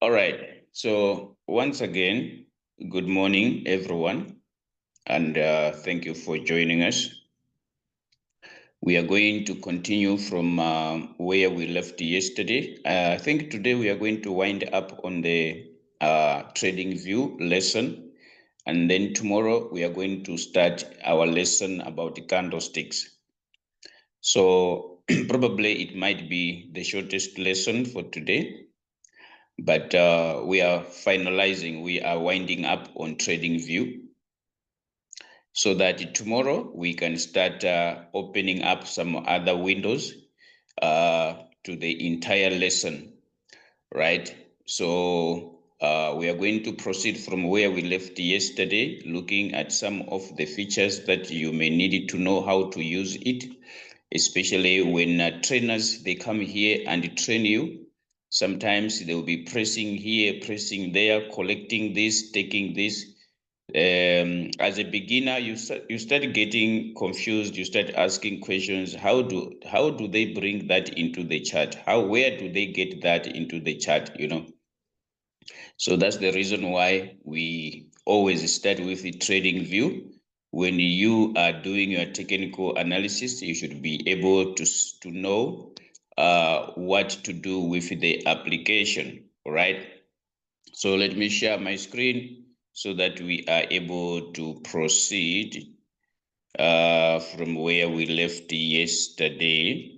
All right. So once again, good morning, everyone, and thank you for joining us. We are going to continue from where we left yesterday. I think today we are going to wind up on the TradingView lesson, and then tomorrow we are going to start our lesson about the candlesticks. So probably it might be the shortest lesson for today. But we are finalizing, we are winding up on TradingView so that tomorrow we can start opening up some other windows to the entire lesson, right? So we are going to proceed from where we left yesterday, looking at some of the features that you may need to know how to use it, especially when trainers, they come here and train you. Sometimes they will be pressing here, pressing there, collecting this, taking this. As a beginner, you start getting confused. You start asking questions. How do they bring that into the chart? Where do they get that into the chart? So that's the reason why we always start with the TradingView. When you are doing your technical analysis, you should be able to know what to do with the application. All right. So let me share my screen so that we are able to proceed from where we left yesterday.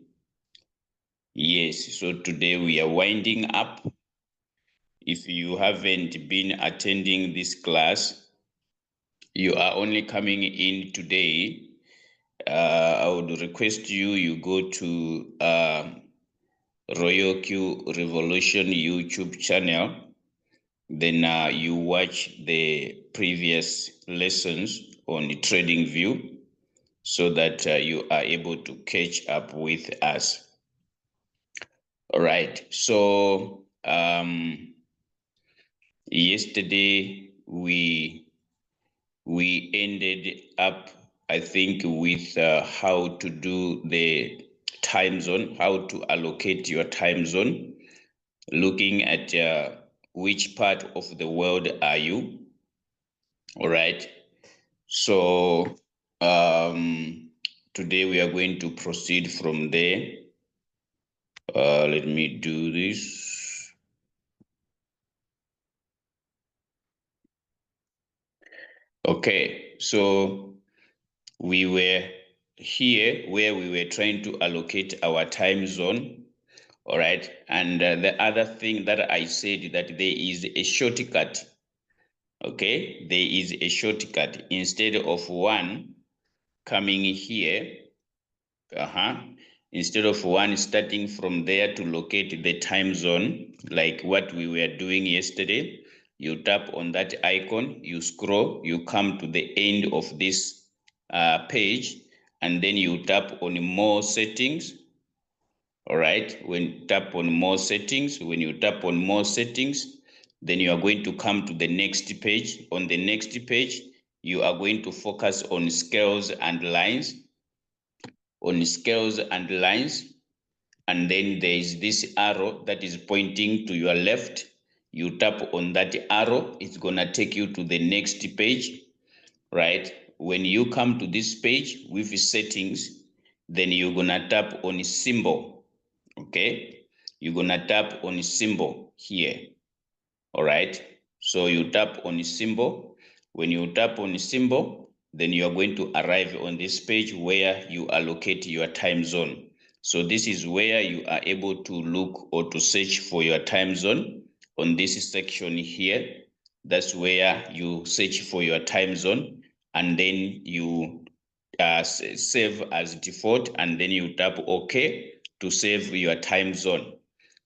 Yes, so today we are winding up. If you haven't been attending this class, you are only coming in today, I would request you go to RoyalQ Revolution YouTube channel. Then you watch the previous lessons on the TradingView so that you are able to catch up with us. All right. So yesterday we ended up, I think, with how to do the time zone, how to allocate your time zone, looking at which part of the world are you. All right. So today we are going to proceed from there. Let me do this. Okay, so we were here where we were trying to allocate our time zone. All right, and the other thing that I said, that there is a shortcut. Okay, there is a shortcut. Instead of one coming here, instead of one starting from there to locate the time zone, like what we were doing yesterday, you tap on that icon, you scroll, you come to the end of this page, and then you tap on more settings. All right, when you tap on more settings, then you are going to come to the next page. On the next page, you are going to focus on scales and lines. And then there is this arrow that is pointing to your left. You tap on that arrow, it's gonna take you to the next page, right? When you come to this page with settings, then you're gonna tap on symbol. Okay, you're gonna tap on symbol here. All right, so you tap on symbol. When you tap on symbol, then you are going to arrive on this page where you allocate your time zone. So this is where you are able to look or to search for your time zone. On this section here, that's where you search for your time zone, and then you save as default, and then you tap OK to save your time zone.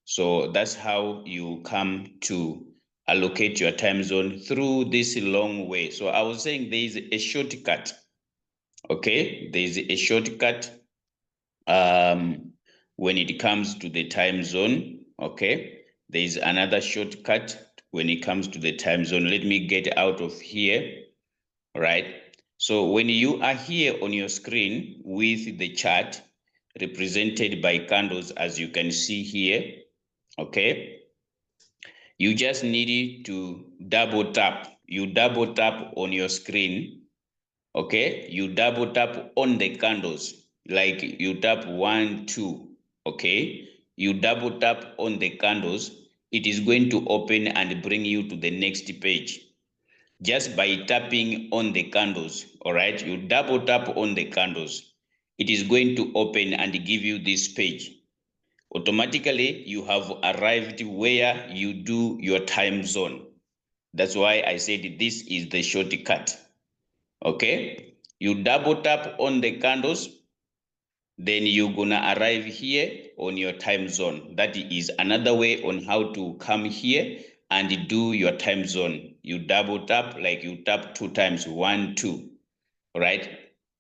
So that's how you come to allocate your time zone through this long way. So I was saying there is a shortcut. Okay, there is a shortcut when it comes to the time zone. Okay, there is another shortcut when it comes to the time zone. Let me get out of here. All right. So when you are here on your screen with the chart represented by candles, as you can see here, okay, You just need to double tap. You double tap on your screen. Okay, you double tap on the candles, like you tap 1, 2. Okay, you double tap on the candles. It is going to open and bring you to the next page just by tapping on the candles. All right, you double tap on the candles. It is going to open and give you this page. Automatically, you have arrived where you do your time zone. That's why I said this is the shortcut. Okay, you double tap on the candles, then you're gonna arrive here on your time zone. That is another way on how to come here and do your time zone. You double tap, like you tap 2 times, 1, 2, right,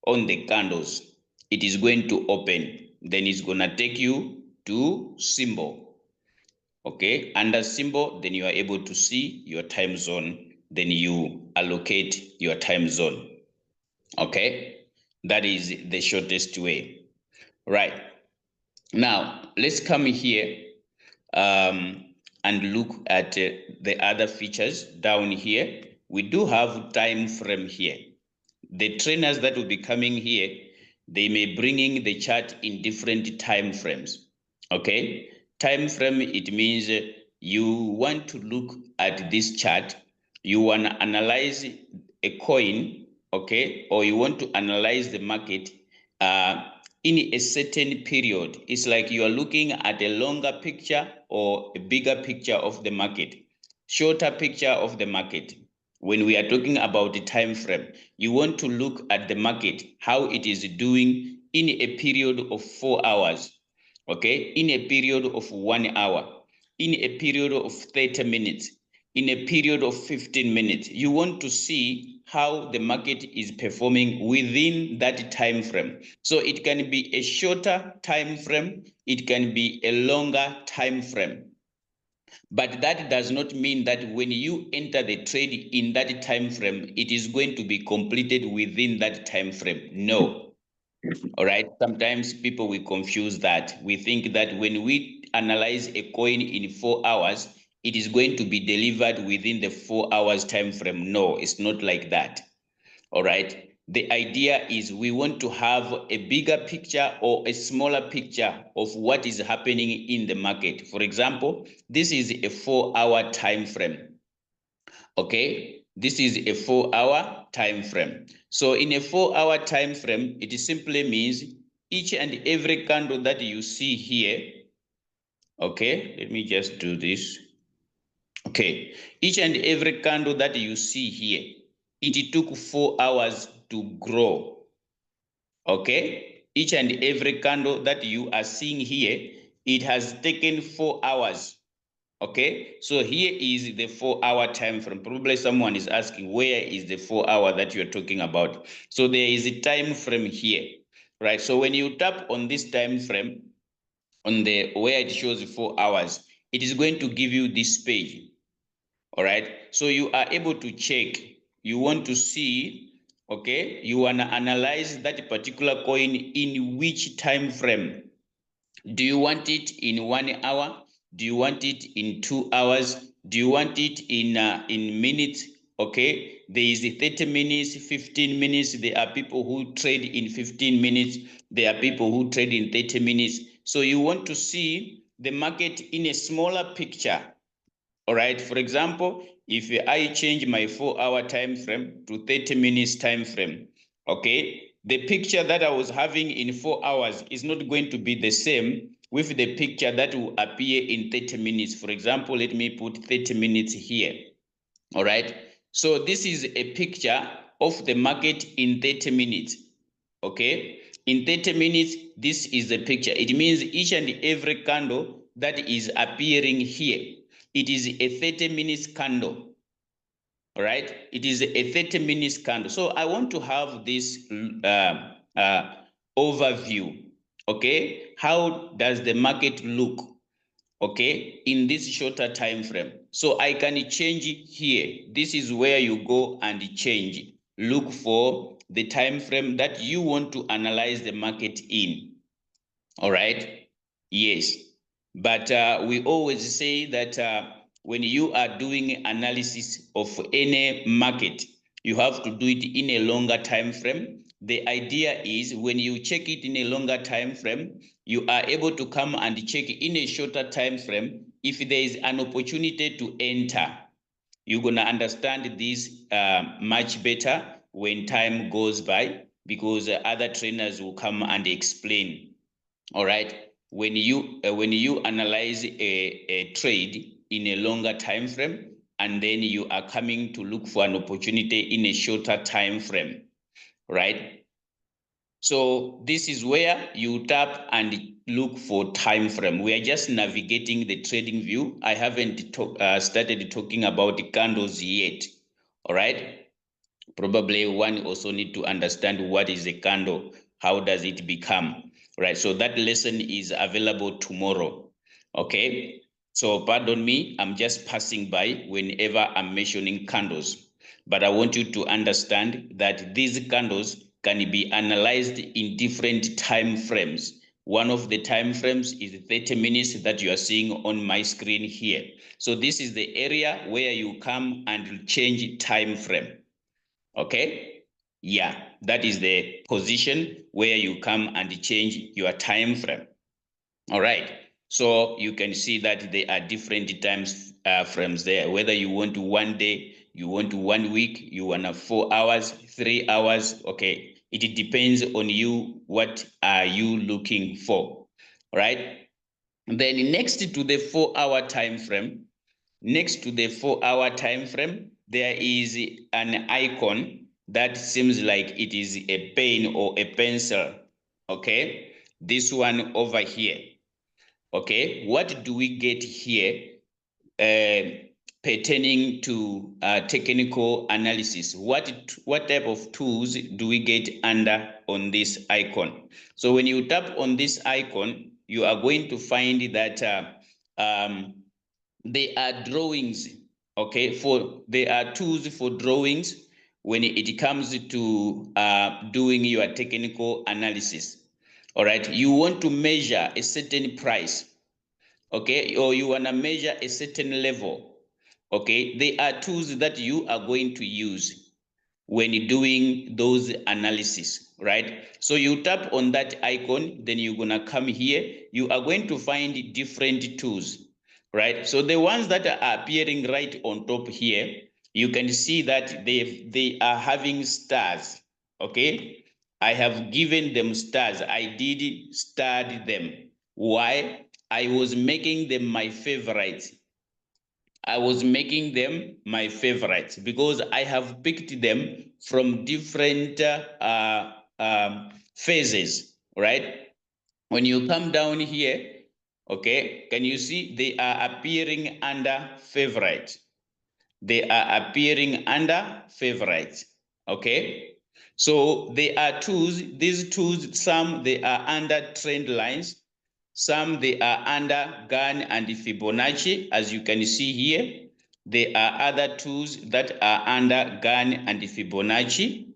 on the candles. It is going to open. Then it's gonna take you to symbol. Okay, under symbol, then you are able to see your time zone. Then you allocate your time zone. Okay, that is the shortest way. Right, now let's come here and look at the other features down here. We do have time frame here. The trainers that will be coming here, they may bring in the chart in different time frames. Okay, time frame, it means you want to look at this chart, you want to analyze a coin, okay, or you want to analyze the market in a certain period. It's like you are looking at a longer picture or a bigger picture of the market, shorter picture of the market. When we are talking about the time frame, you want to look at the market, how it is doing in a period of 4 hours, okay, in a period of 1 hour, in a period of 30 minutes, in a period of 15 minutes. You want to see how the market is performing within that time frame. So it can be a shorter time frame, it can be a longer time frame. But that does not mean that when you enter the trade in that time frame, it is going to be completed within that time frame. No. All right. Sometimes people will confuse that. We think that when we analyze a coin in 4 hours, it is going to be delivered within the 4 hours time frame. No, it's not like that. All right. The idea is we want to have a bigger picture or a smaller picture of what is happening in the market. For example, this is a 4-hour time frame. Okay, this is a 4-hour time frame. So in a 4-hour time frame, it simply means each and every candle that you see here. Okay, let me just do this. Okay, each and every candle that you see here, it took 4 hours to grow. Okay, each and every candle that you are seeing here, it has taken 4 hours. Okay, so here is the 4-hour time frame. Probably someone is asking, where is the 4 hour that you're talking about? So there is a time frame here, right? So when you tap on this time frame, on the where it shows 4 hours, it is going to give you this page. All right, so you are able to check. You want to see, okay, you want to analyze that particular coin in which time frame. Do you want it in 1 hour? Do you want it in 2 hours? Do you want it in minutes? Okay, there is 30 minutes, 15 minutes. There are people who trade in 15 minutes. There are people who trade in 30 minutes. So you want to see the market in a smaller picture. All right, for example, if I change my 4-hour time frame to 30 minutes time frame, okay, the picture that I was having in 4 hours is not going to be the same with the picture that will appear in 30 minutes. For example, let me put 30 minutes here. All right, so this is a picture of the market in 30 minutes. Okay, in 30 minutes, this is the picture. It means each and every candle that is appearing here, it is a 30 minutes candle. All right, it is a 30 minutes candle. So I want to have this overview. Okay, how does the market look, okay, in this shorter time frame? So I can change it here. This is where you go and change. Look for the time frame that you want to analyze the market in. All right, yes, but we always say that when you are doing analysis of any market, you have to do it in a longer time frame. The idea is when you check it in a longer time frame, you are able to come and check in a shorter time frame. If there is an opportunity to enter, you're going to understand this much better when time goes by, because other trainers will come and explain. All right, when you analyze a trade in a longer time frame, and then you are coming to look for an opportunity in a shorter time frame, right? So this is where you tap and look for time frame. We are just navigating the trading view. I haven't started talking about the candles yet. All right, probably one also need to understand what is a candle, how does it become, right? So that lesson is available tomorrow. Okay, so pardon me, I'm just passing by whenever I'm mentioning candles, but I want you to understand that these candles can be analyzed in different time frames. One of the time frames is 30 minutes that you are seeing on my screen here. So this is the area where you come and change time frame. Okay, yeah, that is the position where you come and change your time frame. All right, so you can see that there are different times frames there, whether you want to 1 day, you want to 1 week, you want 4 hours, 3 hours. Okay, it depends on you, what are you looking for, right? Then next to the 4-hour time frame, time frame, there is an icon that seems like it is a pen or a pencil. Okay, this one over here. Okay, what do we get here pertaining to technical analysis? What type of tools do we get under on this icon? So when you tap on this icon, you are going to find that they are drawings. Okay, there are tools for drawings when it comes to doing your technical analysis. All right, you want to measure a certain price, okay, or you want to measure a certain level. Okay, there are tools that you are going to use when doing those analysis, right? So you tap on that icon, then you're gonna come here, you are going to find different tools, right? So the ones that are appearing right on top here, you can see that they are having stars. Okay, I have given them stars. I did study them. Why? I was making them my favorites. Because I have picked them from different phases, right? When you come down here, okay, can you see they are appearing under favorite? They are appearing under favorites. Okay, so they are tools. These tools, some they are under trend lines, some they are under Gann and Fibonacci, as you can see here. There are other tools that are under Gann and Fibonacci.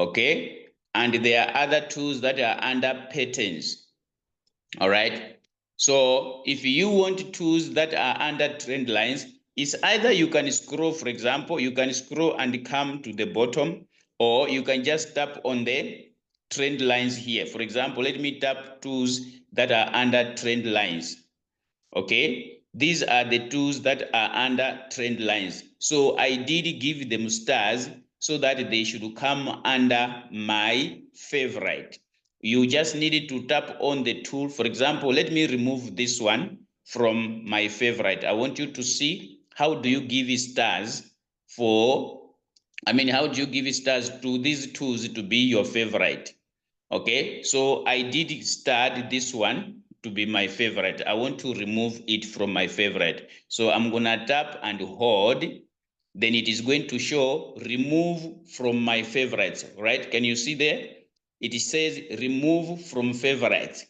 Okay, and there are other tools that are under patterns. All right, so if you want tools that are under trend lines, it's either you can scroll, for example, you can scroll and come to the bottom, or you can just tap on the trend lines here. For example, let me tap tools that are under trend lines. Okay, these are the tools that are under trend lines. So I did give them stars so that they should come under my favorite. You just needed to tap on the tool. For example, let me remove this one from my favorite. I want you to see how do you give stars how do you give stars to these tools to be your favorite? Okay, so I did start this one to be my favorite. I want to remove it from my favorite. So I'm gonna tap and hold, then it is going to show remove from my favorites, right? Can you see there? It says remove from favorites.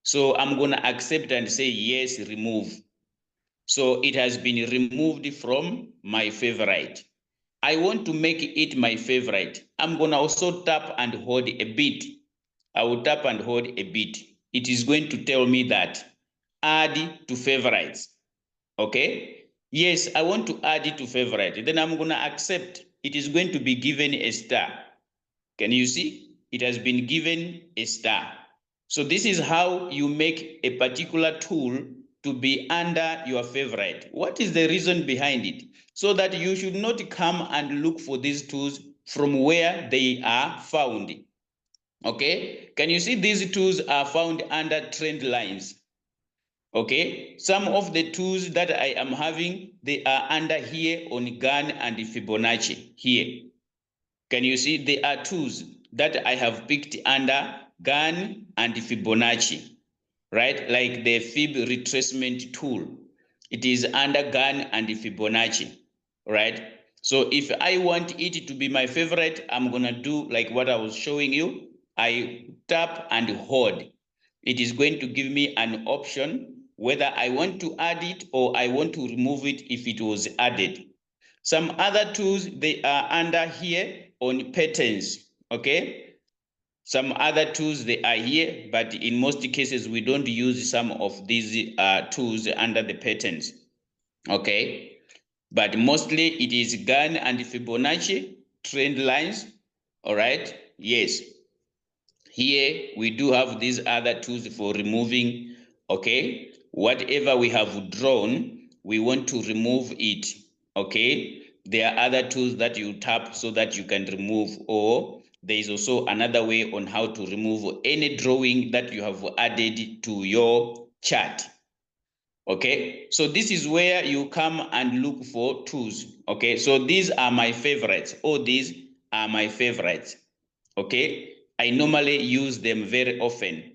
So I'm gonna accept and say yes, remove. So it has been removed from my favorite. I want to make it my favorite. I'm gonna also tap and hold a bit. I will tap and hold a bit. It is going to tell me that add to favorites. Okay, Yes, I want to add it to favorite. Then I'm going to accept. It is going to be given a star. Can you see? It has been given a star. So this is how you make a particular tool to be under your favorite. What is the reason behind it? So that you should not come and look for these tools from where they are found. Okay, can you see these tools are found under trend lines? Okay, some of the tools that I am having, they are under here on Gann and Fibonacci here. Can you see? They are tools that I have picked under Gann and Fibonacci, right? Like the Fib retracement tool. It is under Gann and Fibonacci, right? So if I want it to be my favorite, I'm going to do like what I was showing you. I tap and hold. It is going to give me an option whether I want to add it or I want to remove it if it was added. Some other tools, they are under here on patterns, okay? Some other tools, they are here, but in most cases, we don't use some of these tools under the patterns, okay? But mostly it is Gann and Fibonacci, trend lines, all right? Yes. Here, we do have these other tools for removing, okay? Whatever we have drawn, we want to remove it, okay? There are other tools that you tap so that you can remove, or there is also another way on how to remove any drawing that you have added to your chart. Okay, so this is where you come and look for tools. Okay, so these are my favorites. All these are my favorites. Okay, I normally use them very often.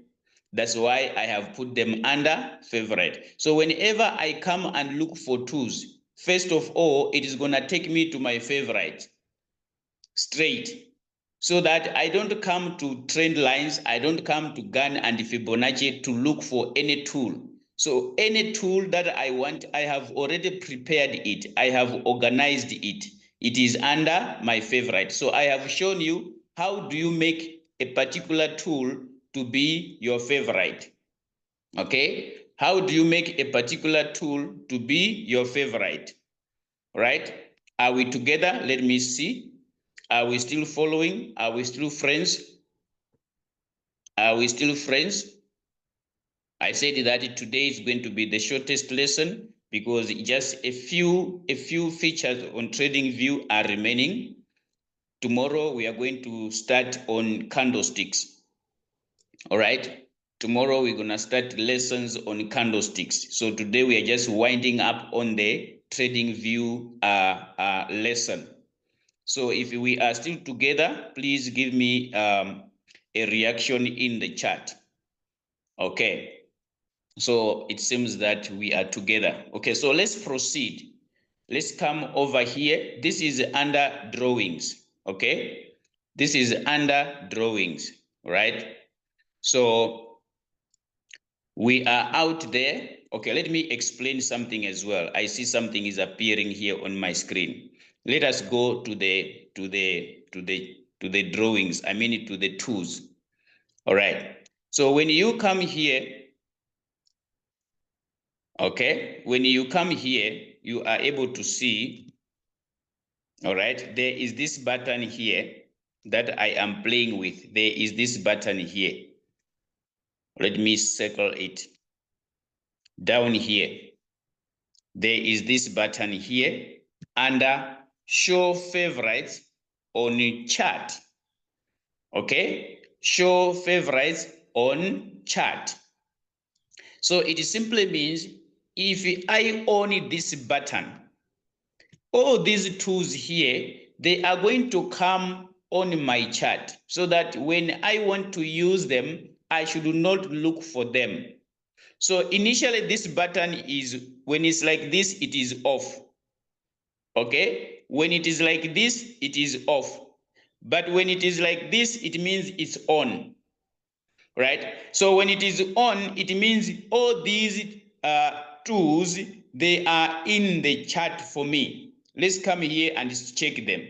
That's why I have put them under favorite. So whenever I come and look for tools, first of all, it is going to take me to my favorite straight, so that I don't come to trend lines, I don't come to Gann and Fibonacci to look for any tool. So any tool that I want, I have already prepared it, I have organized it. It is under my favorite. So I have shown you how do you make a particular tool to be your favorite. Okay, how do you make a particular tool to be your favorite? Right? Are we together? Let me see. Are we still following? Are we still friends? Are we still friends? I said that today is going to be the shortest lesson because just a few features on TradingView are remaining. Tomorrow we are going to start on candlesticks. All right. Tomorrow we're gonna start lessons on candlesticks. So today we are just winding up on the TradingView lesson. So if we are still together, please give me a reaction in the chat. Okay, so it seems that we are together. Okay, so let's proceed. Let's come over here. This is under drawings. Okay, this is under drawings, right? So we are out there. Okay, let me explain something as well. I see something is appearing here on my screen. Let us go to the drawings. I mean to the tools. All right. So when you come here, okay, when you come here, you are able to see, all right, there is this button here that I am playing with. There is this button here. Let me circle it. Down here, there is this button here under show favorites on chart. Okay, show favorites on chart. So it simply means if I own this button, all these tools here, they are going to come on my chart so that when I want to use them, I should not look for them. So initially this button is, when it's like this, it is off. Okay, when it is like this, it is off. But when it is like this, it means it's on. Right? So when it is on, it means all these tools, they are in the chart for me. Let's come here and check them.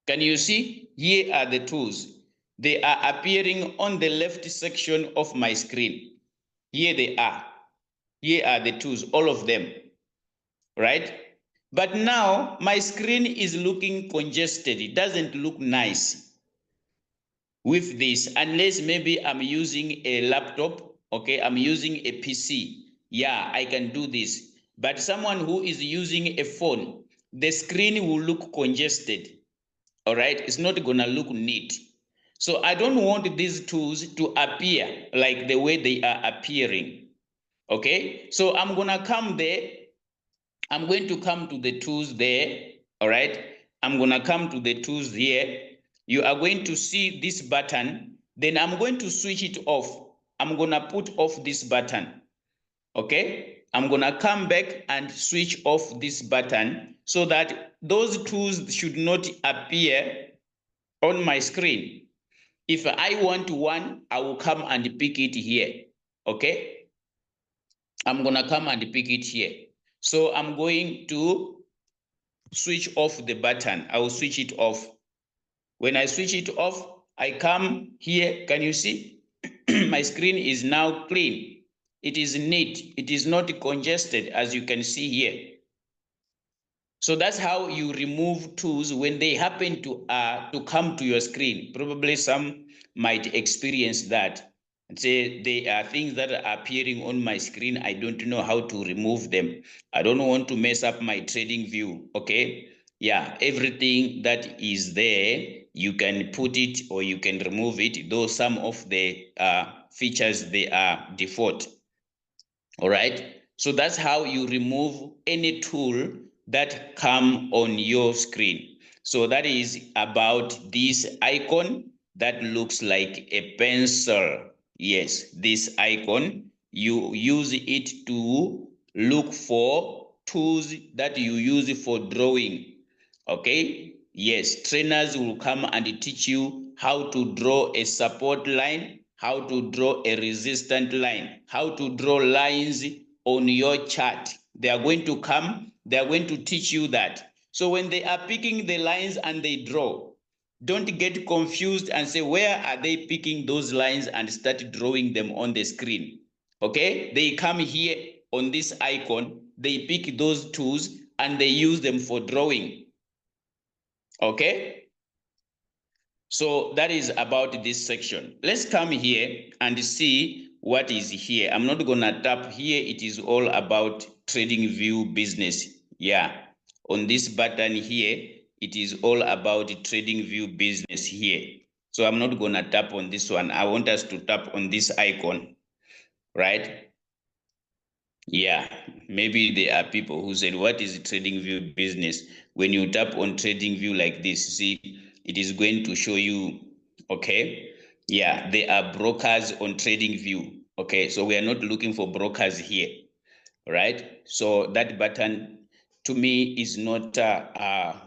Can you see? Here are the tools. They are appearing on the left section of my screen. Here they are. Here are the tools, all of them. right? But now my screen is looking congested. It doesn't look nice with this, unless maybe I'm using a laptop, okay? I'm using a PC. Yeah, I can do this. But someone who is using a phone, the screen will look congested, all right? It's not gonna look neat. So I don't want these tools to appear like the way they are appearing, okay? So I'm gonna come there. I'm going to come to the tools there, all right? I'm gonna come to the tools here. You are going to see this button, then I'm going to switch it off. I'm gonna put off this button, okay? I'm gonna come back and switch off this button so that those tools should not appear on my screen. If I want one, I will come and pick it here, okay? I'm gonna come and pick it here. So I'm going to switch off the button. I will switch it off. When I switch it off, I come here. Can you see? My screen is now clean. It is neat. It is not congested, as you can see here. So that's how you remove tools when they happen to come to your screen. Probably some might experience that and say there are things that are appearing on my screen. I don't know how to remove them. I don't want to mess up my trading view. Okay. Yeah, everything that is there, you can put it or you can remove it, though some of the features, they are default. All right. So that's how you remove any tool that come on your screen. So that is about this icon that looks like a pencil. Yes, this icon, you use it to look for tools that you use for drawing. Okay. Yes, trainers will come and teach you how to draw a support line, how to draw a resistance line, how to draw lines on your chart. They are going to come, they are going to teach you that. So when they are picking the lines and they draw, don't get confused and say, where are they picking those lines, and start drawing them on the screen. Okay, they come here on this icon, they pick those tools and they use them for drawing. Okay, so that is about this section. Let's come here and see what is here. I'm not gonna tap here. It is all about TradingView business. Yeah, on this button here, it is all about TradingView business here. So I'm not gonna tap on this one. I want us to tap on this icon, right? Yeah, maybe there are people who said, what is TradingView business? When you tap on TradingView like this, see, it is going to show you, okay? Yeah, there are brokers on TradingView. Okay, so we are not looking for brokers here, right? So that button to me is not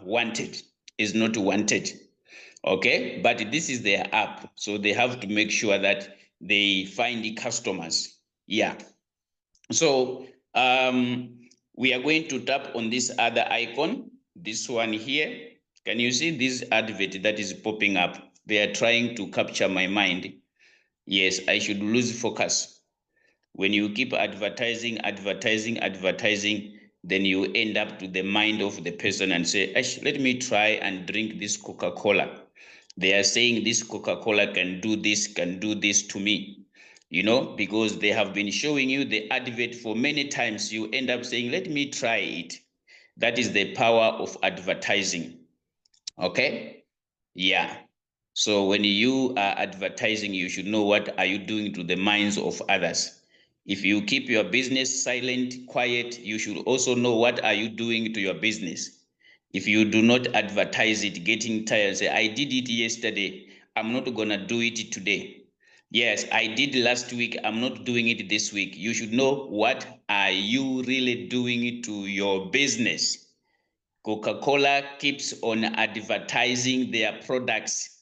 wanted, is not wanted. Okay, but this is their app, so they have to make sure that they find the customers. Yeah. So we are going to tap on this other icon, this one here. Can you see this advert that is popping up? They are trying to capture my mind. Yes, I should lose focus. When you keep advertising, then you end up to the mind of the person and say, let me try and drink this Coca-Cola. They are saying this Coca-Cola can do this to me. You know, because they have been showing you the advert for many times, you end up saying, let me try it. That is the power of advertising. Okay? Yeah. So when you are advertising, you should know what are you doing to the minds of others. If you keep your business silent, quiet, you should also know what are you doing to your business. If you do not advertise it, getting tired, say, I did it yesterday, I'm not gonna do it today. Yes, I did last week, I'm not doing it this week. You should know what are you really doing to your business. Coca-Cola keeps on advertising their products.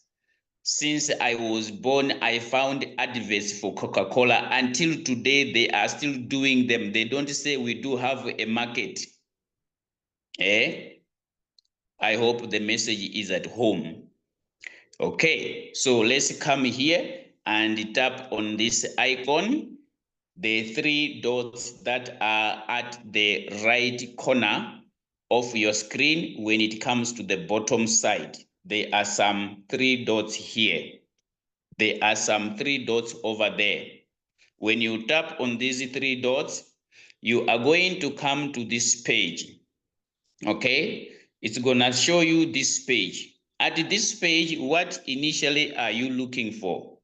Since I was born, I found adverts for Coca-Cola. Until today, they are still doing them. They don't say we do have a market. I hope the message is at home. Okay, so let's come here and tap on this icon. the three dots that are at the right corner of your screen when it comes to the bottom side. There are some three dots here. There are some three dots over there. When you tap on these three dots, you are going to come to this page. Okay, it's gonna show you this page. At this page, what initially are you looking for?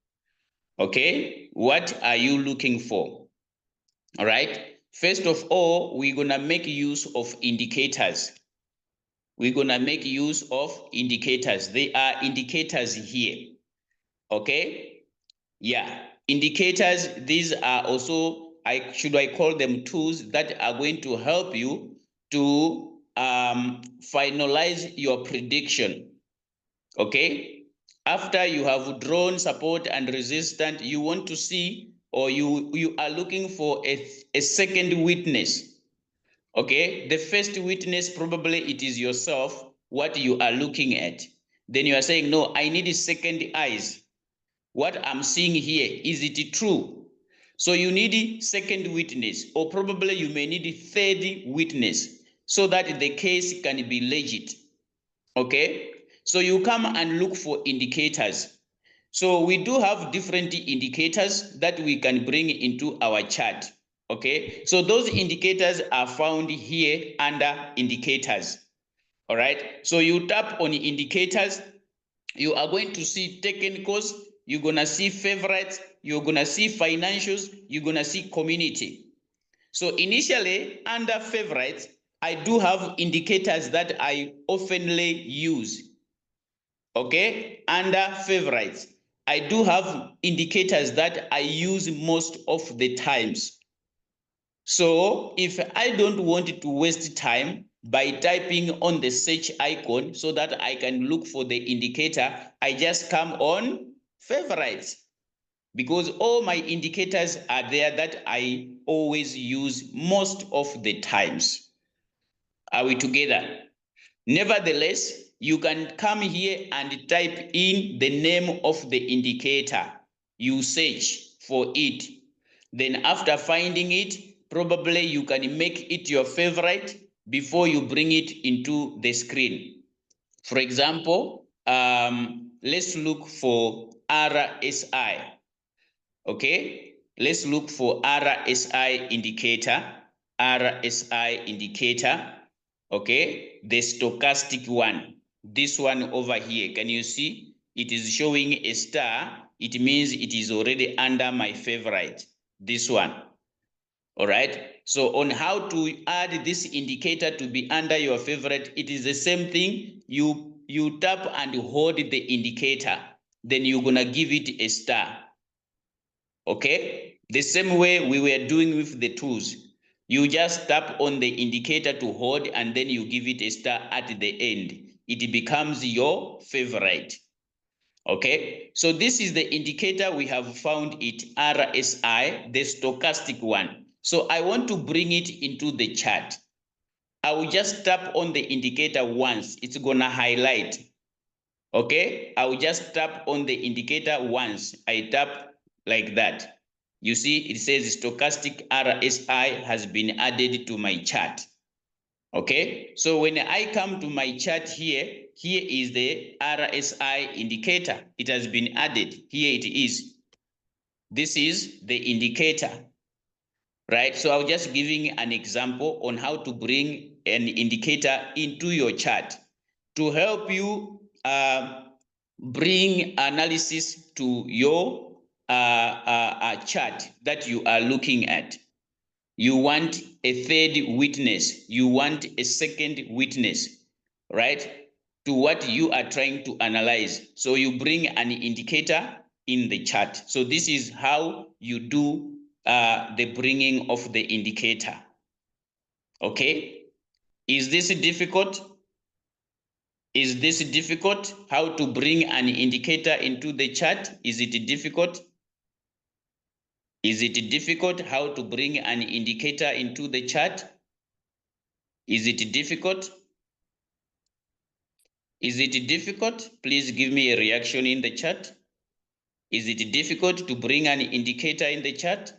Okay, what are you looking for? All right, first of all, we're gonna make use of indicators. We're gonna make use of indicators. They are indicators here. Okay, yeah, indicators. These are also, I call them tools that are going to help you to finalize your prediction. Okay, after you have drawn support and resistance, you want to see, or you are looking for a second witness. Okay, the first witness, probably it is yourself, what you are looking at. Then you are saying, no, I need a second eyes. What I'm seeing here, is it true? So you need a second witness, or probably you may need a third witness, so that the case can be legit. Okay, so you come and look for indicators. So we do have different indicators that we can bring into our chart. Okay, so those indicators are found here under indicators. All right, so you tap on indicators, you are going to see technicals, you're gonna see favorites, you're gonna see financials, you're gonna see community. So initially, under favorites, I do have indicators that I oftenly use. Okay, under favorites, I do have indicators that I use most of the times. So if I don't want to waste time by typing on the search icon so that I can look for the indicator, I just come on favorites, because all my indicators are there that I always use most of the times. Are we together? Nevertheless, you can come here and type in the name of the indicator. You search for it. Then after finding it, probably you can make it your favorite before you bring it into the screen. For example, let's look for RSI. Okay, let's look for RSI indicator. RSI indicator. Okay, the stochastic one, this one over here, can you see it is showing a star? It means it is already under my favorite, this one. All right, so on how to add this indicator to be under your favorite, it is the same thing. You tap and hold the indicator, then you're gonna give it a star. Okay, the same way we were doing with the tools. You just tap on the indicator to hold, and then you give it a star at the end. It becomes your favorite. Okay, so this is the indicator we have found it, RSI, the stochastic one. So I want to bring it into the chart. I will just tap on the indicator once, it's gonna highlight. Okay, I will just tap on the indicator once. I tap like that. You see, it says stochastic RSI has been added to my chart. Okay, so when I come to my chart here, here is the RSI indicator. It has been added. Here it is. This is the indicator, right? So I'm just giving an example on how to bring an indicator into your chart to help you bring analysis to your chart that you are looking at. You want a third witness, you want a second witness, right, to what you are trying to analyze. So you bring an indicator in the chart. So this is how you do the bringing of the indicator. Okay, is this difficult? Is this difficult? How to bring an indicator into the chart? Is it difficult? Is it difficult how to bring an indicator into the chart? Is it difficult? Is it difficult? Please give me a reaction in the chat. Is it difficult to bring an indicator in the chat?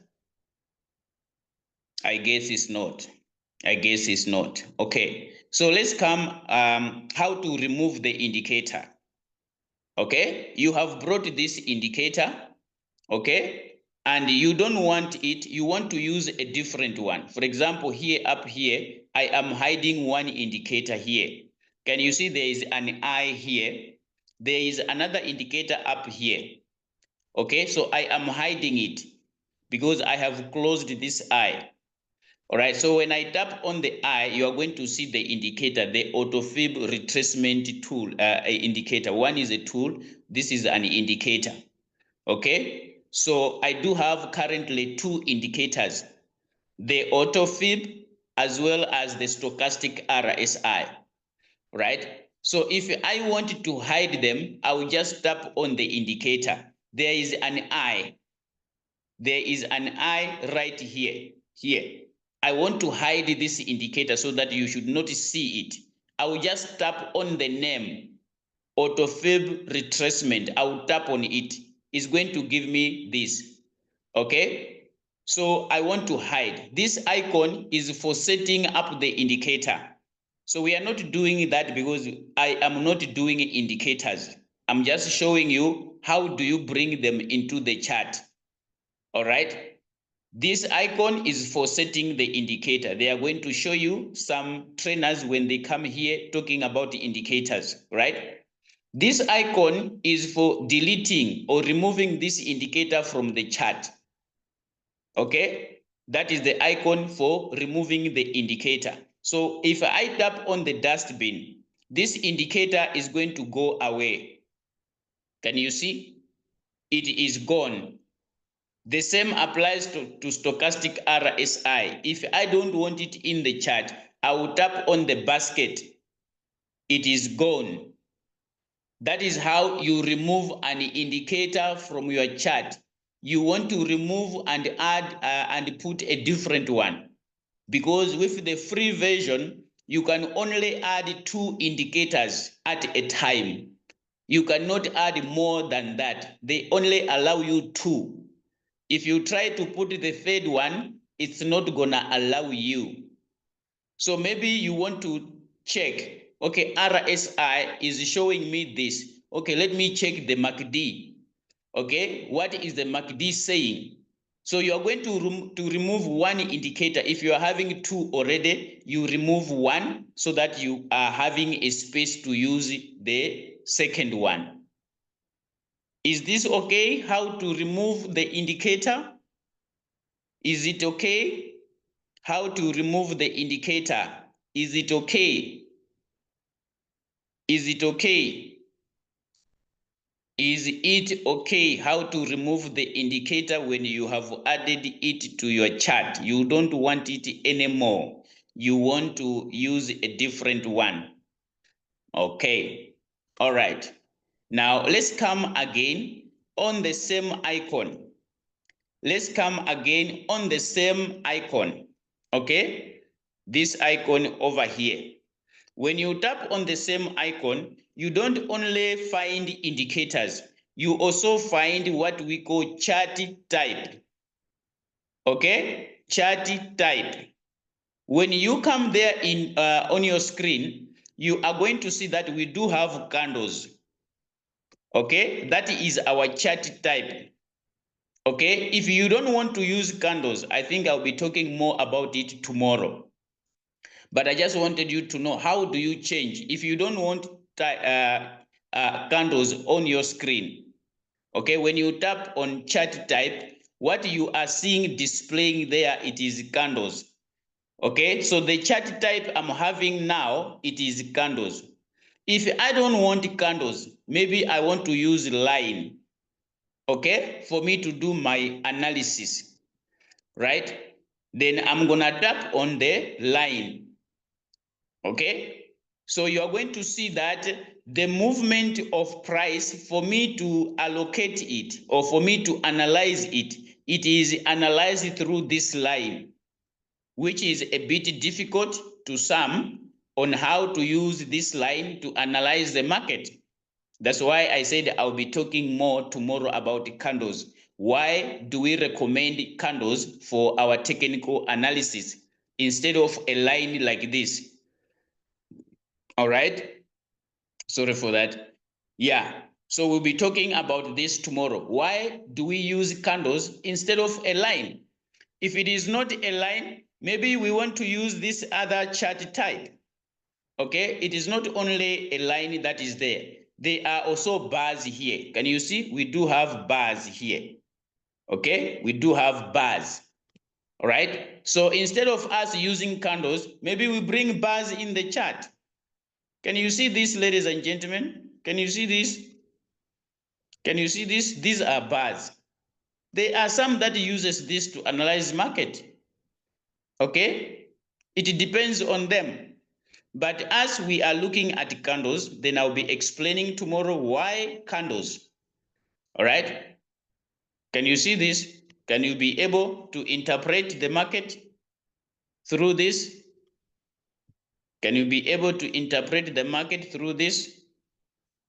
I guess it's not. I guess it's not. Okay. So let's come how to remove the indicator. Okay. You have brought this indicator. Okay. And you don't want it. You want to use a different one. For example, here up here, I am hiding one indicator here. Can you see there is an eye here? There is another indicator up here. Okay. So I am hiding it because I have closed this eye. All right, so when I tap on the eye, you are going to see the indicator, the auto-fib retracement tool indicator. One is a tool, this is an indicator. Okay, so I do have currently two indicators, the auto-fib as well as the stochastic RSI, right? So if I want to hide them, I will just tap on the indicator. There is an eye. There is an eye right here. I want to hide this indicator so that you should not see it. I will just tap on the name, auto-fib retracement. I will tap on it. It's going to give me this. Okay? So I want to hide. This icon is for setting up the indicator. So we are not doing that because I am not doing indicators. I'm just showing you how do you bring them into the chart. All right. This icon is for setting the indicator. They are going to show you some trainers when they come here talking about the indicators, right? This icon is for deleting or removing this indicator from the chart. Okay, that is the icon for removing the indicator. So if I tap on the dustbin, this indicator is going to go away. Can you see? It is gone. The same applies to stochastic RSI. If I don't want it in the chart, I will tap on the basket. It is gone. That is how you remove an indicator from your chart. You want to remove and add and put a different one. Because with the free version, you can only add 2 indicators at a time. You cannot add more than that. They only allow you 2. If you try to put the third one, it's not gonna allow you. So maybe you want to check, okay, RSI is showing me this. Okay, let me check the MACD. Okay, what is the MACD saying? So you are going to remove one indicator. If you are having 2 already, you remove one so that you are having a space to use the second one. Is this okay? How to remove the indicator? Is it okay? How to remove the indicator? Is it okay? Is it okay? Is it okay how to remove the indicator when you have added it to your chart? You don't want it anymore. You want to use a different one. Okay. All right. Now let's come again on the same icon. Let's come again on the same icon. Okay. This icon over here. When you tap on the same icon, you don't only find indicators, you also find what we call chart type. Okay, chart type. When you come there in on your screen, you are going to see that we do have candles. Okay, that is our chart type. Okay, if you don't want to use candles, I think I'll be talking more about it tomorrow. But I just wanted you to know, how do you change if you don't want candles on your screen? Okay, when you tap on chart type, what you are seeing displaying there, it is candles. Okay, so the chart type I'm having now, it is candles. If I don't want candles, maybe I want to use line, okay, for me to do my analysis, right? Then I'm gonna tap on the line. Okay, so you are going to see that the movement of price, for me to allocate it or for me to analyze it, it is analyzed through this line, which is a bit difficult to some on how to use this line to analyze the market. That's why I said I'll be talking more tomorrow about candles. why do we recommend candles for our technical analysis instead of a line like this? All right. Sorry for that. Yeah. So we'll be talking about this tomorrow. Why do we use candles instead of a line? If it is not a line, maybe we want to use this other chart type. Okay, it is not only a line that is there. There are also bars here. Can you see? We do have bars here. Okay, we do have bars. All right. So instead of us using candles, maybe we bring bars in the chart. Can you see this, ladies and gentlemen? Can you see this? Can you see this? These are bars. There are some that uses this to analyze market. Okay, it depends on them. But as we are looking at candles, then I'll be explaining tomorrow why candles. All right. Can you see this? Can you be able to interpret the market through this? Can you be able to interpret the market through this?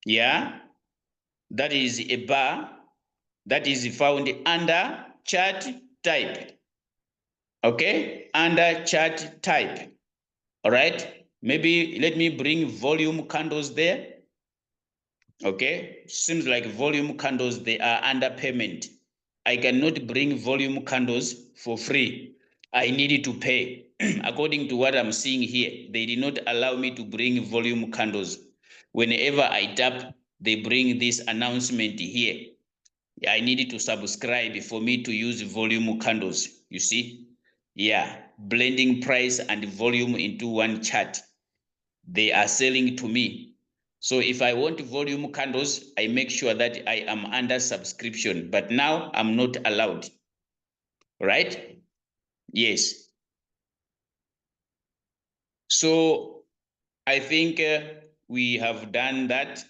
Yeah, that is a bar that is found under chart type. Okay, under chart type. All right, maybe let me bring volume candles there. Okay, seems like volume candles, they are under payment. I cannot bring volume candles for free. I needed to pay. According to what I'm seeing here, they did not allow me to bring volume candles. Whenever I tap, they bring this announcement here. I needed to subscribe for me to use volume candles. You see? Yeah, blending price and volume into one chart. They are selling to me. So if I want volume candles, I make sure that I am under subscription. But now I'm not allowed. Right? Yes. So I think we have done that.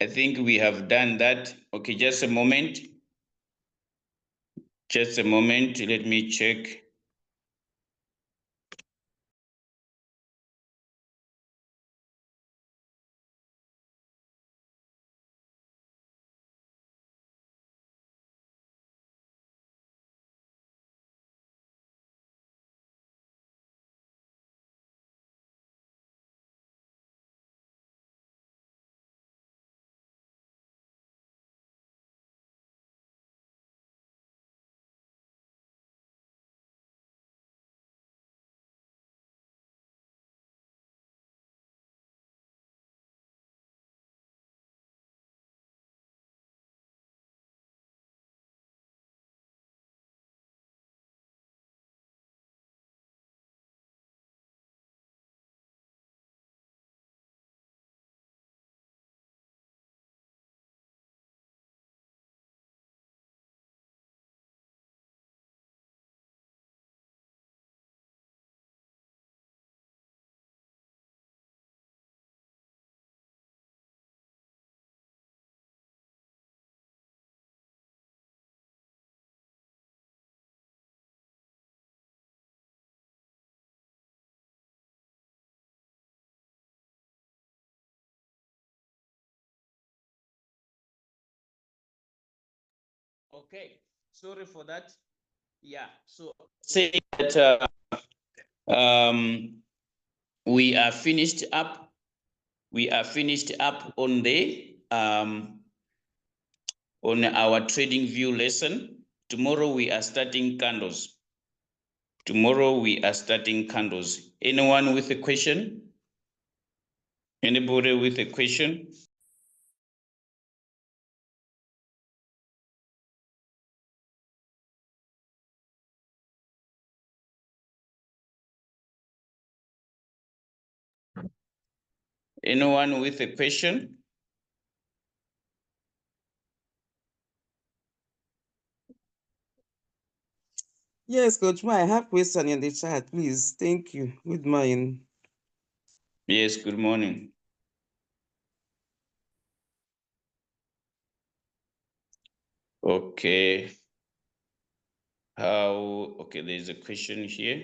I think we have done that. Okay, just a moment. Just a moment. Let me check. Okay, sorry for that. Yeah, so say that we are finished up. We are finished up on the on our TradingView lesson. Tomorrow we are starting candles. Tomorrow we are starting candles. Anyone with a question? Anybody with a question? Anyone with a question? Yes, Coach Ma, I have question in the chat, please. Thank you. Good morning. Yes, good morning. Okay. Okay, there's a question here.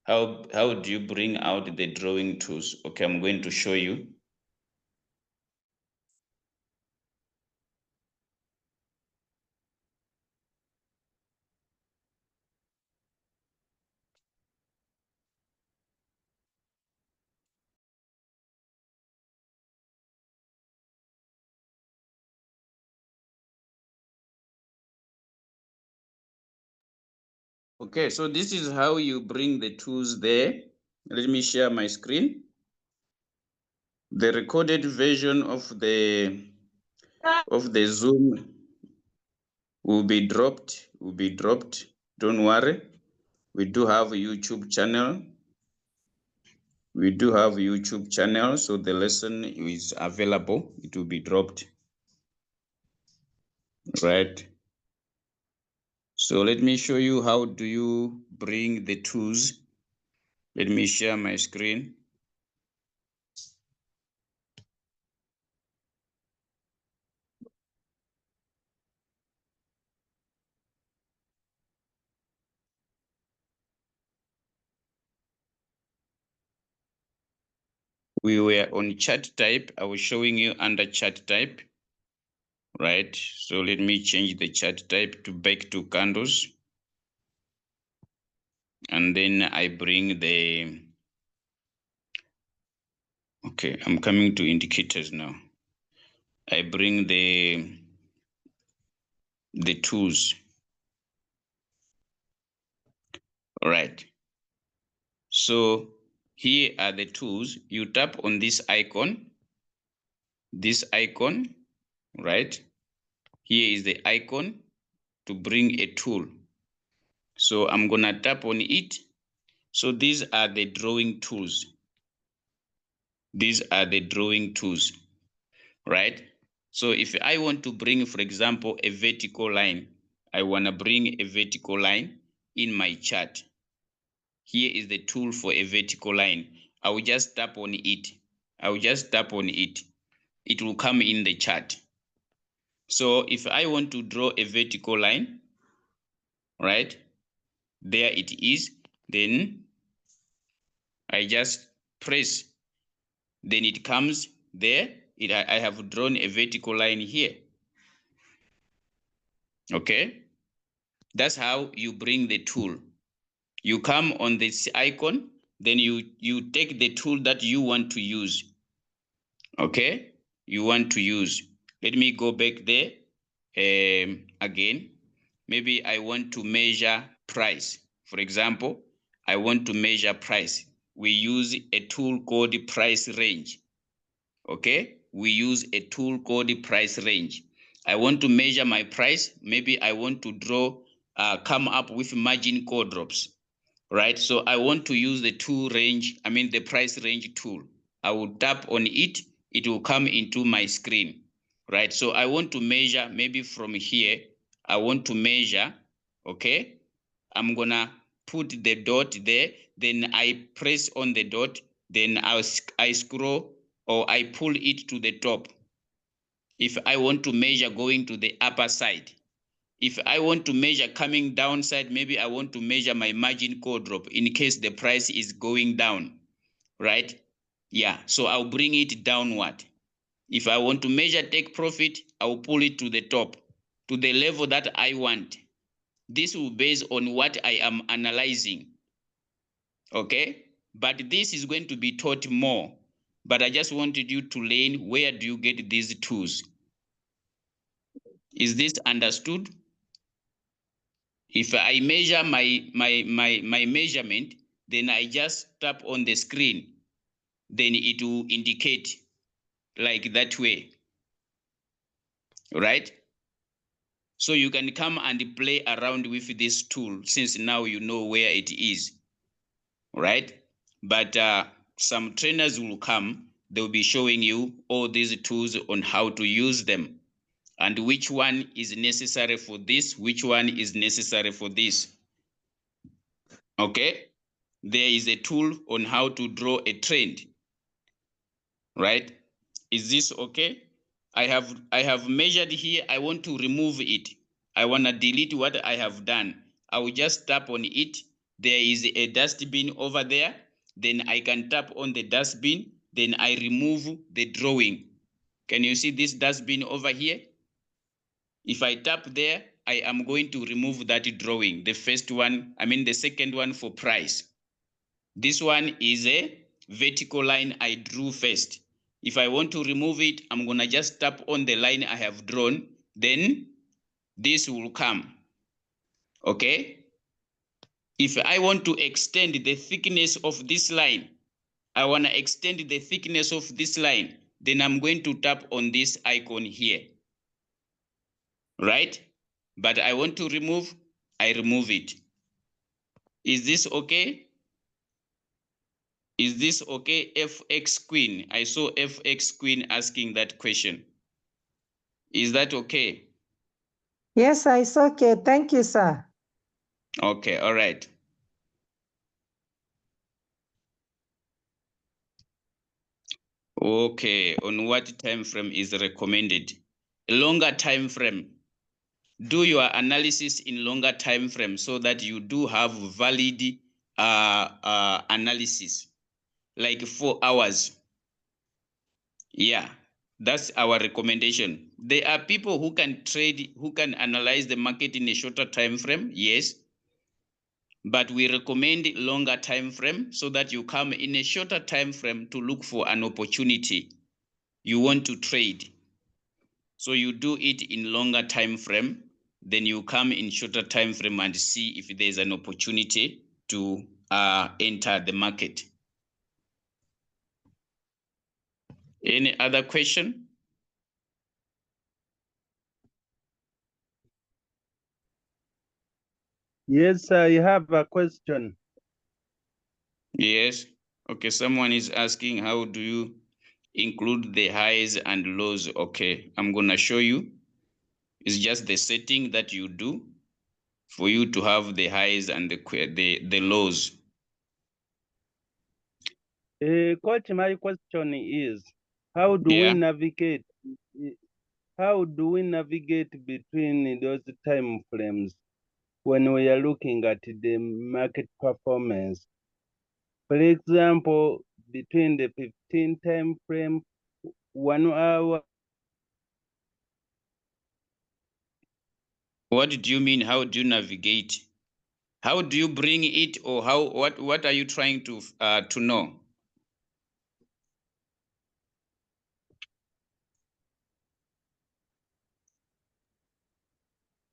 How do you bring out the drawing tools? Okay, I'm going to show you. Okay, so this is how you bring the tools there. Let me share my screen. The recorded version of the Zoom will be dropped. Don't worry. We do have a YouTube channel. So the lesson is available. It will be dropped. Right. So let me show you how do you bring the tools. Let me share my screen. We were on chart type. I was showing you under chart type. Right. So let me change the chart type to back to candles. And then I bring the, okay, I'm coming to indicators now. I bring the tools. All right. So here are the tools. You tap on this icon, right? Here is the icon to bring a tool. So I'm gonna tap on it. So these are the drawing tools. Right? So if I want to bring, for example, a vertical line, I wanna bring a vertical line in my chart. Here is the tool for a vertical line. I will just tap on it. It will come in the chart. So if I want to draw a vertical line, right, there it is, then I just press, then it comes there. I have drawn a vertical line here. Okay, that's how you bring the tool. You come on this icon, then you take the tool that you want to use. Okay, let me go back there again. Maybe I want to measure price. For example, I want to measure price. We use a tool called price range. Okay, we use a tool called price range. I want to measure my price. Maybe I want to draw, come up with margin call drops. Right, so I want to use the the price range tool. I will tap on it, it will come into my screen. Right, so I want to measure, maybe from here, I want to measure, okay, I'm gonna put the dot there, then I press on the dot, then I scroll or I pull it to the top. If I want to measure going to the upper side, if I want to measure coming downside, maybe I want to measure my margin call drop in case the price is going down, right? Yeah, so I'll bring it downward. If I want to measure take profit, I'll pull it to the top, to the level that I want. This will base on what I am analyzing, okay? But this is going to be taught more. But I just wanted you to learn, where do you get these tools? Is this understood? If I measure my measurement, then I just tap on the screen, then it will indicate like that way, right? So you can come and play around with this tool since now you know where it is, right? But some trainers will come, they'll be showing you all these tools on how to use them and which one is necessary for this, which one is necessary for this. Okay, there is a tool on how to draw a trend, right? Is this okay? I have measured here. I want to remove it. I want to delete what I have done. I will just tap on it. There is a dustbin over there. Then I can tap on the dustbin. Then I remove the drawing. Can you see this dustbin over here? If I tap there, I am going to remove that drawing. The first one, the second one for price. This one is a vertical line I drew first. If I want to remove it, I'm gonna just tap on the line I have drawn, then this will come, okay? If I want to extend the thickness of this line, I want to extend the thickness of this line, then I'm going to tap on this icon here, right? But I want to remove, I remove it. Is this okay? Is this okay, FX Queen? I saw FX Queen asking that question. Is that okay? Yes, sir, it's okay. Thank you, sir. Okay, all right. Okay, on what time frame is recommended? A longer time frame. Do your analysis in longer time frame so that you do have valid analysis, like 4 hours. Yeah, that's our recommendation. There are people who can trade, who can analyze the market in a shorter time frame, yes, but we recommend longer time frame so that you come in a shorter time frame to look for an opportunity you want to trade. So you do it in longer time frame, then you come in shorter time frame and see if there's an opportunity to enter the market. Any other question? Yes, I have a question. Yes. Okay, someone is asking, how do you include the highs and lows? Okay, I'm gonna show you. It's just the setting that you do for you to have the highs and the lows. Coach, my question is, how do we navigate? How do we navigate between those time frames when we are looking at the market performance? For example, between the 15 time frame, 1 hour. What do you mean? How do you navigate? How do you bring it, or how? What are you trying to know?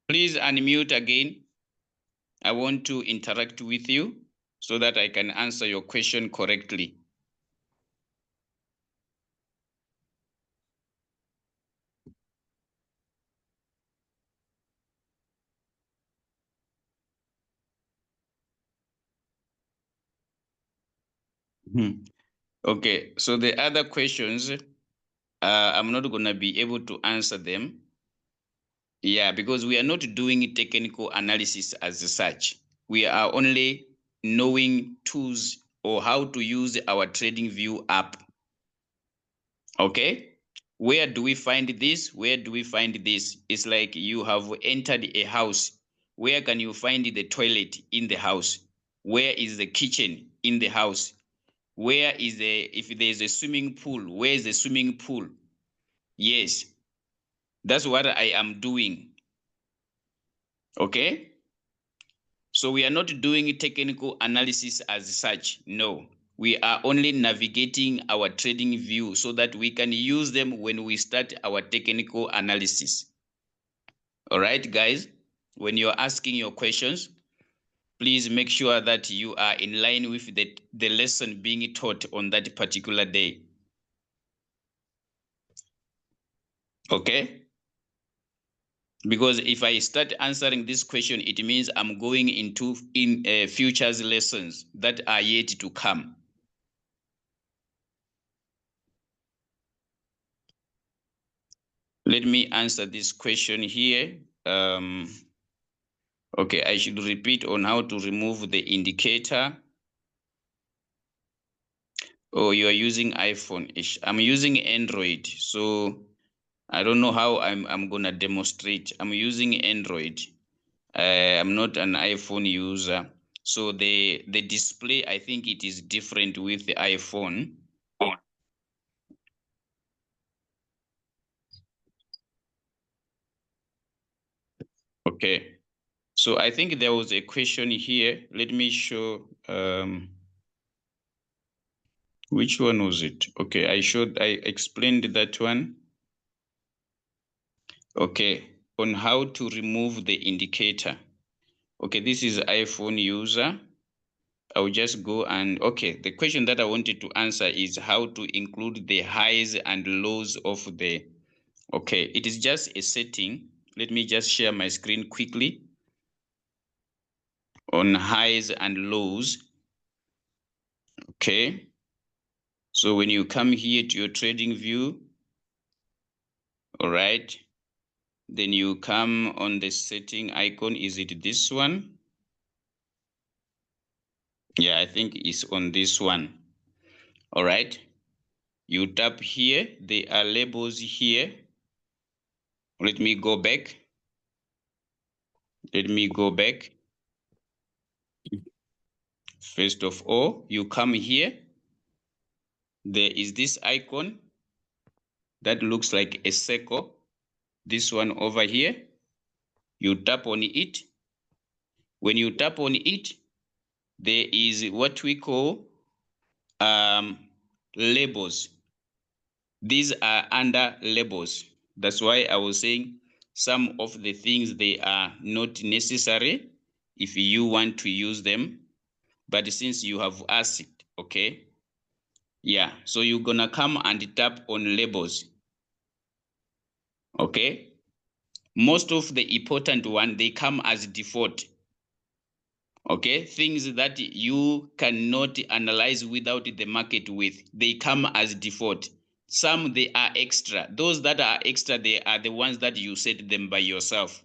Please unmute again. I want to interact with you so that I can answer your question correctly. Okay, so the other questions, I'm not going to be able to answer them. Yeah, because we are not doing technical analysis as such. We are only knowing tools or how to use our TradingView app. Okay, where do we find this? Where do we find this? It's like you have entered a house. Where can you find the toilet in the house? Where is the kitchen in the house? Where is if there's a swimming pool, where is the swimming pool? Yes, that's what I am doing. Okay, so we are not doing technical analysis as such. No, we are only navigating our trading view so that we can use them when we start our technical analysis. All right, guys, when you're asking your questions, please make sure that you are in line with the lesson being taught on that particular day. Okay, because if I start answering this question, it means I'm going into futures lessons that are yet to come. Let me answer this question here. Okay, I should repeat on how to remove the indicator. Oh, you are using iPhone. I'm using Android, so I don't know how I'm gonna demonstrate. I'm using Android. I'm not an iPhone user, so the display, I think it is different with the iPhone. Okay, so I think there was a question here. Let me show. Which one was it? Okay, I explained that one. Okay, on how to remove the indicator. Okay, this is iPhone user. I will just go and, okay, the question that I wanted to answer is how to include the highs and lows of the, okay, it is just a setting. Let me just share my screen quickly on highs and lows. Okay, so when you come here to your trading view, all right, then you come on the setting icon. Is it this one? Yeah, I think it's on this one. All right, you tap here, there are labels here. Let me go back. First of all, you come here, there is this icon that looks like a circle, this one over here. You tap on it. When you tap on it, there is what we call labels. These are under labels. That's why I was saying some of the things, they are not necessary if you want to use them, but since you have asked, okay, yeah, so you're gonna come and tap on labels. Okay, most of the important one, they come as default. Okay, things that you cannot analyze without the market with, they come as default. Some, they are extra. Those that are extra, they are the ones that you set them by yourself.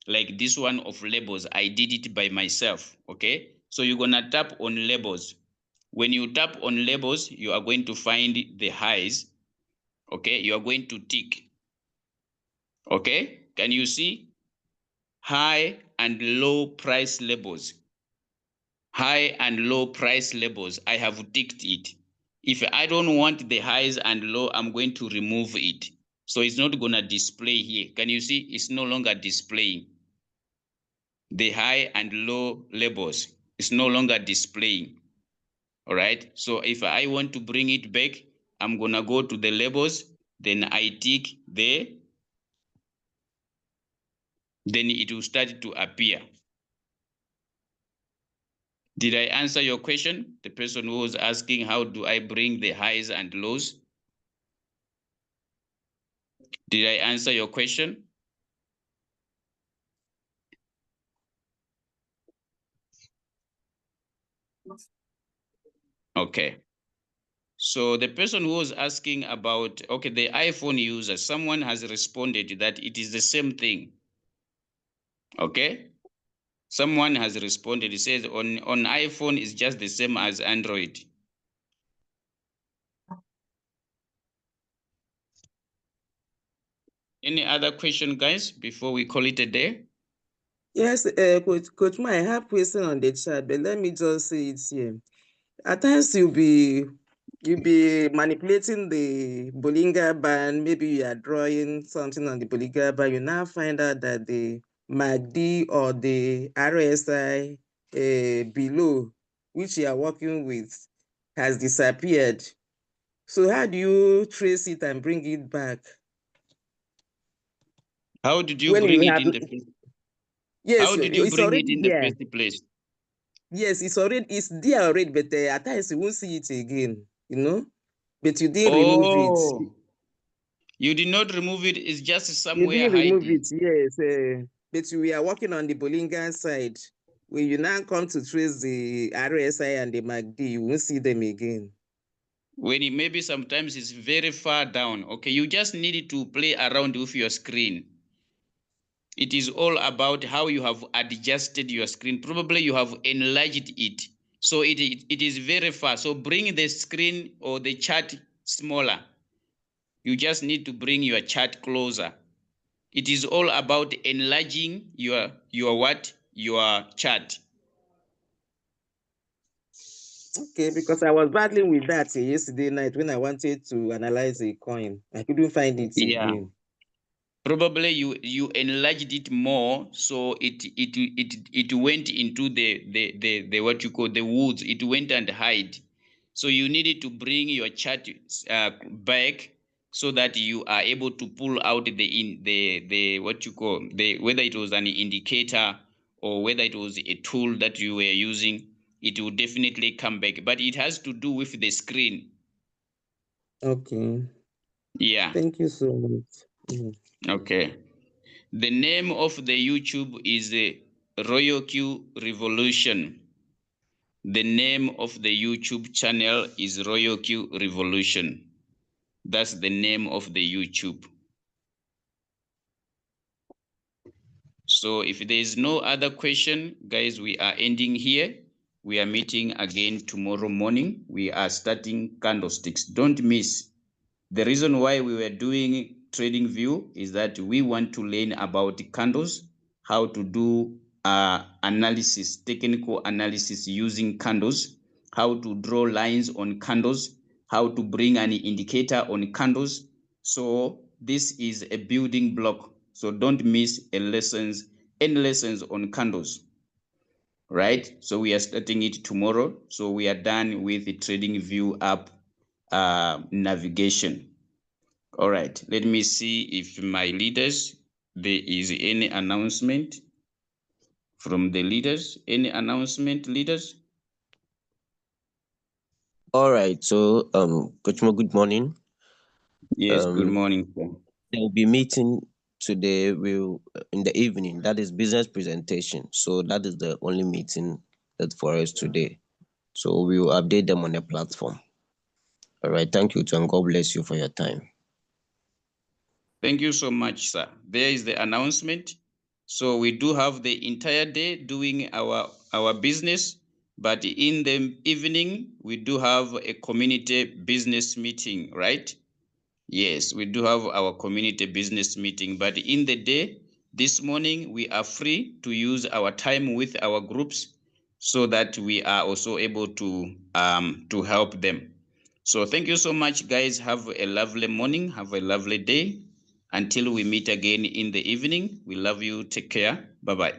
Like this one of labels, I did it by myself. Okay, so you're gonna tap on labels. When you tap on labels, you are going to find the highs. Okay, you are going to tick. Okay, can you see high and low price labels? High and low price labels, I have ticked it. If I don't want the highs and low, I'm going to remove it. So it's not gonna display here. Can you see? It's no longer displaying. The high and low labels, it's no longer displaying. All right, so if I want to bring it back, I'm gonna go to the labels, then I tick there, then it will start to appear. Did I answer your question? The person who was asking, how do I bring the highs and lows? Did I answer your question? Okay. So the person who was asking about, okay, the iPhone user, someone has responded that it is the same thing. Okay. Someone has responded, it says on iPhone is just the same as Android. Any other question, guys, before we call it a day? Yes, Coach Ma, I have question on the chat, but let me just say it here. At times you'll be manipulating the Bollinger Band. Maybe you are drawing something on the Bollinger Band. You now find out that the MACD or the RSI below, which you are working with, has disappeared. So how do you trace it and bring it back? How did you bring it in the first? Yes, how did you it's bring it already in there. the first place? Yes, it's there already, but at times you won't see it again, you know? But you didn't remove it. You did not remove it, it's just somewhere You didn't remove hiding. it, yes. But we are working on the Bollinger side. When you now come to trace the RSI and the MACD, you won't see them again. When it maybe sometimes it's very far down. Okay, you just need to play around with your screen. It is all about how you have adjusted your screen. Probably you have enlarged it. So it is very far. So bring the screen or the chart smaller. You just need to bring your chart closer. It is all about enlarging your what? Your chart. Okay, because I was battling with that yesterday night when I wanted to analyze a coin. I couldn't find it again. Probably you enlarged it more, so it went into the what you call the woods. It went and hide. So you needed to bring your chart back so that you are able to pull out the what you call the, whether it was an indicator or whether it was a tool that you were using, it will definitely come back. But it has to do with the screen. Okay. Yeah. Thank you so much. Okay. The name of the YouTube is RoyalQ Revolution. The name of the YouTube channel is RoyalQ Revolution. That's the name of the YouTube. So if there is no other question, guys, we are ending here. We are meeting again tomorrow morning. We are starting candlesticks. Don't miss. The reason why we were doing TradingView is that we want to learn about candles, how to do analysis, technical analysis using candles, how to draw lines on candles, how to bring an indicator on candles. So this is a building block. So don't miss any lessons on candles. Right? So we are starting it tomorrow. So we are done with the TradingView app navigation. All right, let me see if my leaders, there is any announcement from the leaders. Any announcement, leaders? All right, so Coach Mo, good morning. Yes, good morning, sir. There will be meeting today in the evening. That is business presentation. So that is the only meeting that for us today. So we will update them on the platform. All right, thank you, and God bless you for your time. Thank you so much, sir. There is the announcement. So we do have the entire day doing our business, but in the evening, we do have a community business meeting, right? Yes, we do have our community business meeting, but in the day, this morning, we are free to use our time with our groups so that we are also able to help them. So thank you so much, guys. Have a lovely morning. Have a lovely day. Until we meet again in the evening, we love you. Take care. Bye-bye.